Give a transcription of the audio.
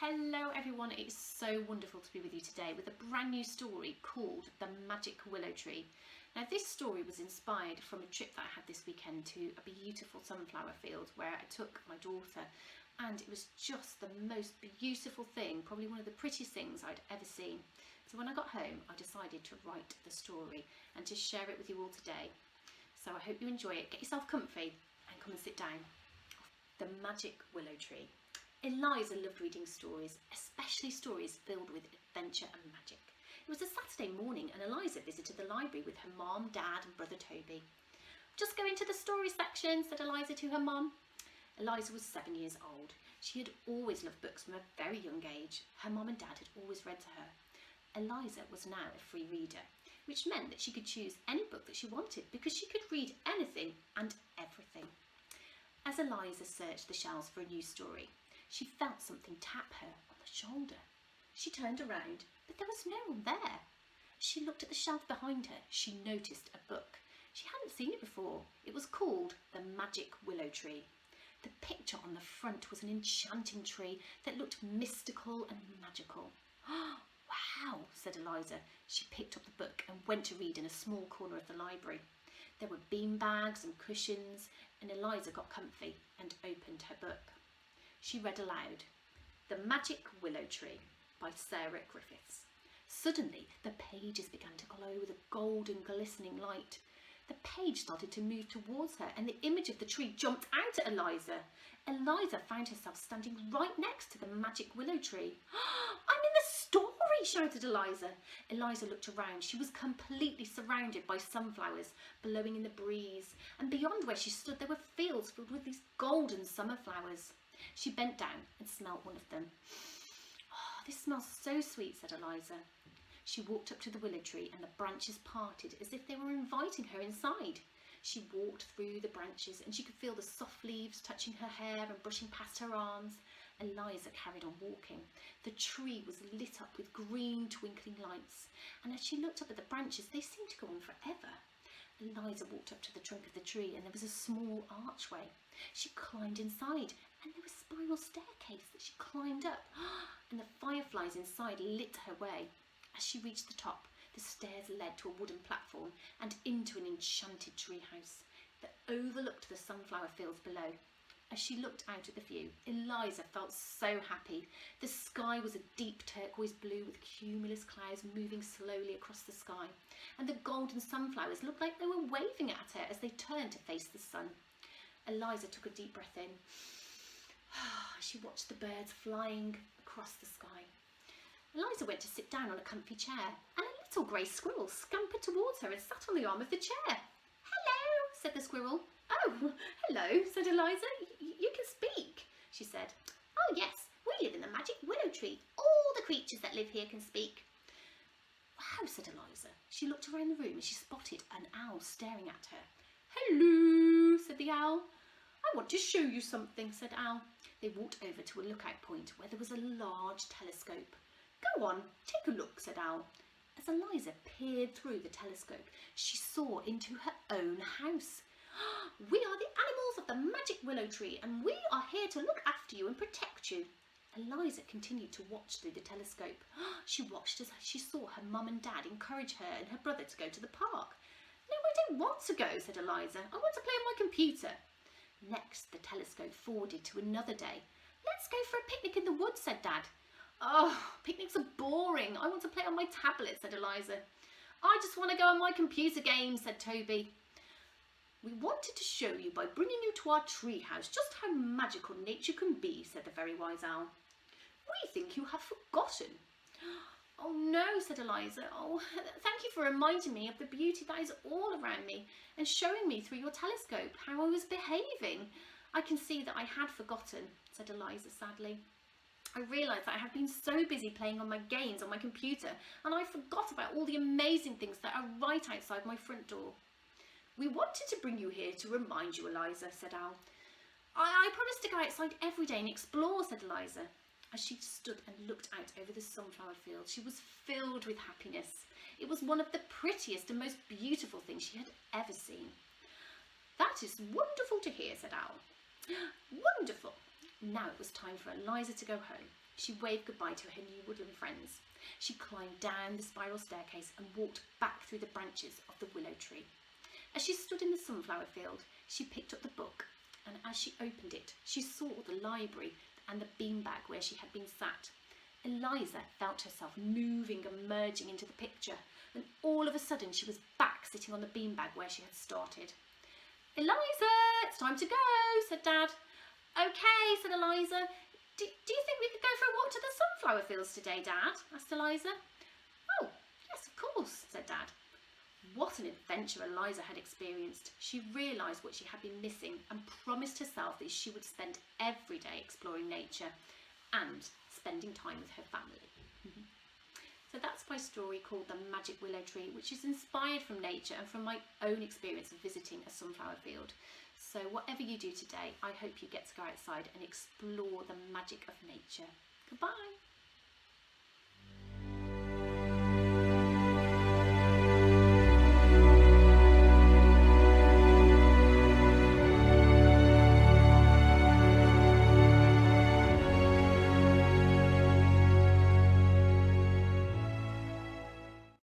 Hello everyone, it's so wonderful to be with you today with a brand new story called The Magic Willow Tree. Now this story was inspired from a trip that I had this weekend to a beautiful sunflower field where I took my daughter, and it was just the most beautiful thing, probably one of the prettiest things I'd ever seen. So when I got home I decided to write the story and to share it with you all today. So I hope you enjoy it. Get yourself comfy and come and sit down. The Magic Willow Tree. Eliza loved reading stories, especially stories filled with adventure and magic. It was a Saturday morning and Eliza visited the library with her mom, dad and brother Toby. "Just go into the story section," said Eliza to her mom. Eliza was 7 years old. She had always loved books from a very young age. Her mom and dad had always read to her. Eliza was now a free reader, which meant that she could choose any book that she wanted because she could read anything and everything. As Eliza searched the shelves for a new story, she felt something tap her on the shoulder. She turned around, but there was no one there. As she looked at the shelf behind her, she noticed a book. She hadn't seen it before. It was called The Magic Willow Tree. The picture on the front was an enchanting tree that looked mystical and magical. "Wow," said Eliza. She picked up the book and went to read in a small corner of the library. There were bean bags and cushions, and Eliza got comfy and opened her book. She read aloud, "The Magic Willow Tree" by Sarah Griffiths. Suddenly, the pages began to glow with a golden glistening light. The page started to move towards her and the image of the tree jumped out at Eliza. Eliza found herself standing right next to the magic willow tree. "I'm in the story!" shouted Eliza. Eliza looked around. She was completely surrounded by sunflowers blowing in the breeze, and beyond where she stood there were fields filled with these golden summer flowers. She bent down and smelt one of them. "Oh, this smells so sweet," said Eliza. She walked up to the willow tree and the branches parted as if they were inviting her inside. She walked through the branches and she could feel the soft leaves touching her hair and brushing past her arms. Eliza carried on walking. The tree was lit up with green twinkling lights, and as she looked up at the branches, they seemed to go on forever. Eliza walked up to the trunk of the tree and there was a small archway. She climbed inside and there was a spiral staircase that she climbed up, and the fireflies inside lit her way. As she reached the top, the stairs led to a wooden platform and into an enchanted treehouse that overlooked the sunflower fields below. As she looked out at the view, Eliza felt so happy. The sky was a deep turquoise blue with cumulus clouds moving slowly across the sky, and the golden sunflowers looked like they were waving at her as they turned to face the sun. Eliza took a deep breath in. She watched the birds flying across the sky. Eliza went to sit down on a comfy chair, and a little grey squirrel scampered towards her and sat on the arm of the chair. "Hello," said the squirrel. "Oh, hello," said Eliza. You can speak," she said. "Oh yes, we live in the magic willow tree. All the creatures that live here can speak." "Wow," said Eliza. She looked around the room and she spotted an owl staring at her. "Hello," said the owl. "I want to show you something," said Owl. They walked over to a lookout point where there was a large telescope. "Go on, take a look," said Owl. As Eliza peered through the telescope, she saw into her own house. "We are the animals of the magic willow tree, and we are here to look after you and protect you." Eliza continued to watch through the telescope. She watched as she saw her mum and dad encourage her and her brother to go to the park. "No, I don't want to go," said Eliza. "I want to play on my computer." Next, the telescope forwarded to another day. "Let's go for a picnic in the woods," said Dad. "Oh, picnics are boring. I want to play on my tablet," said Eliza. "I just want to go on my computer game," said Toby. "We wanted to show you by bringing you to our treehouse just how magical nature can be," said the very wise owl. "We think you have forgotten." "Oh no," said Eliza. "Oh, thank you for reminding me of the beauty that is all around me and showing me through your telescope how I was behaving. I can see that I had forgotten," said Eliza sadly. "I realised that I have been so busy playing on my games on my computer and I forgot about all the amazing things that are right outside my front door." "We wanted to bring you here to remind you, Eliza," said Owl. I promised to go outside every day and explore," said Eliza. As she stood and looked out over the sunflower field, she was filled with happiness. It was one of the prettiest and most beautiful things she had ever seen. "That is wonderful to hear," said Owl. "Wonderful." Now it was time for Eliza to go home. She waved goodbye to her new woodland friends. She climbed down the spiral staircase and walked back through the branches of the willow tree. As she stood in the sunflower field, she picked up the book, and as she opened it, she saw the library and the beanbag where she had been sat. Eliza felt herself moving and merging into the picture, and all of a sudden she was back sitting on the beanbag where she had started. "Eliza, it's time to go," said Dad. "Okay," said Eliza. Do you think we could go for a walk to the sunflower fields today, Dad?" asked Eliza. "Oh, yes, of course," said Dad. What an adventure Eliza had experienced. She realised what she had been missing and promised herself that she would spend every day exploring nature and spending time with her family. So that's my story called The Magic Willow Tree, which is inspired from nature and from my own experience of visiting a sunflower field. So whatever you do today, I hope you get to go outside and explore the magic of nature. Goodbye.